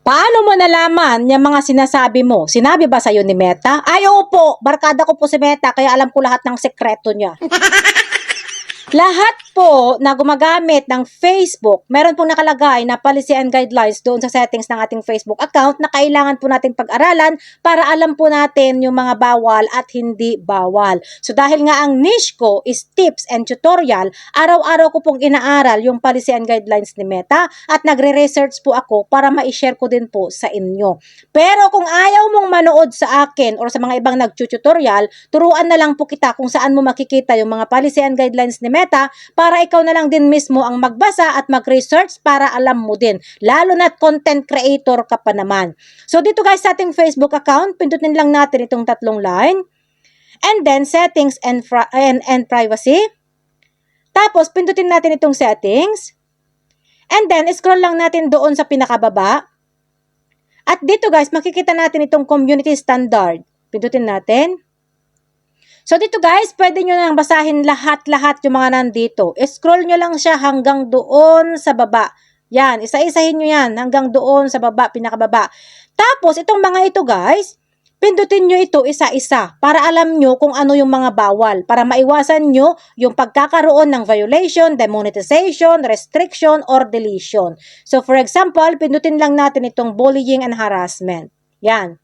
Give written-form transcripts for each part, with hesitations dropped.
Paano mo nalaman yung mga sinasabi mo? Sinabi ba sa'yo ni Meta? Ay, opo, barkada ko po si Meta, kaya alam ko lahat ng sekreto niya. Lahat po na gumagamit ng Facebook, meron pong nakalagay na policy and guidelines doon sa settings ng ating Facebook account na kailangan po natin pag-aralan para alam po natin yung mga bawal at hindi bawal. So dahil nga ang niche ko is tips and tutorial, araw-araw ko pong inaaral yung policy and guidelines ni Meta at nagre-research po ako para ma-share ko din po sa inyo. Pero kung ayaw mong manood sa akin or sa mga ibang nag-tutorial, turuan na lang po kita kung saan mo makikita yung mga policy and guidelines ni Meta para ikaw na lang din mismo ang magbasa at mag-research para alam mo din. Lalo na't content creator ka pa naman. So dito guys sa ating Facebook account, pindutin lang natin itong tatlong line. And then settings and privacy. Tapos pindutin natin itong settings. And then scroll lang natin doon sa pinakababa. At dito guys, makikita natin itong community standard. Pindutin natin. So dito guys, pwede nyo nang basahin lahat-lahat yung mga nandito. Scroll nyo lang siya hanggang doon sa baba. Yan, isa-isahin nyo yan hanggang doon sa baba, pinakababa. Tapos itong mga ito guys, pindutin nyo ito isa-isa para alam nyo kung ano yung mga bawal. Para maiwasan nyo yung pagkakaroon ng violation, demonetization, restriction, or deletion. So for example, pindutin lang natin itong bullying and harassment. Yan.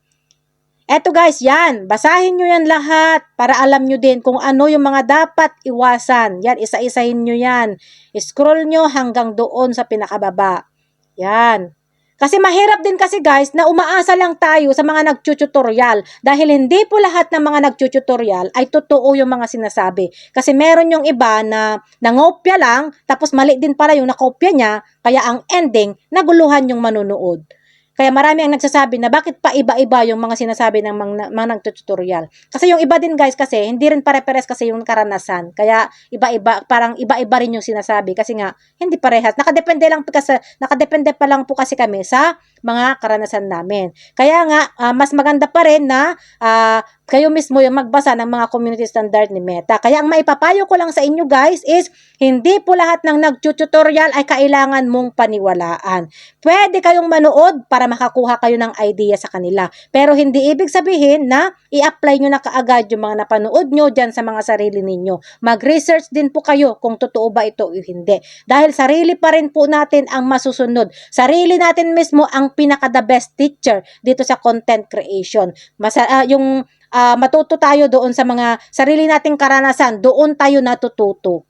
Eto guys, yan. Basahin nyo yan lahat para alam nyo din kung ano yung mga dapat iwasan. Yan, isa-isahin nyo yan. Scroll nyo hanggang doon sa pinakababa. Yan. Kasi mahirap din kasi guys na umaasa lang tayo sa mga nag-tutorial dahil hindi po lahat ng mga nag-tutorial ay totoo yung mga sinasabi. Kasi meron yung iba na nangopya lang tapos mali din pala yung nakopya niya kaya ang ending naguluhan yung manunood. Kaya marami ang nagsasabi na bakit pa iba-iba yung mga sinasabi ng mga nag-tutorial. Kasi yung iba din guys kasi, hindi rin pare-pares kasi yung karanasan. Kaya iba-iba, parang iba-iba rin yung sinasabi. Kasi nga, hindi parehas. Nakadepende pa lang po kasi kami sa mga karanasan namin. Kaya nga, mas maganda pa rin na kayo mismo yung magbasa ng mga community standard ni Meta. Kaya ang maipapayo ko lang sa inyo guys is, hindi po lahat ng nag-tutorial ay kailangan mong paniwalaan. Pwede kayong manood para makakuha kayo ng idea sa kanila. Pero hindi ibig sabihin na i-apply nyo na kaagad yung mga napanood nyo dyan sa mga sarili ninyo. Mag-research din po kayo kung totoo ba ito o hindi. Dahil sarili pa rin po natin ang masusunod. Sarili natin mismo ang pinaka-the best teacher dito sa content creation. Matuto tayo doon sa mga sarili nating karanasan, doon tayo natututo.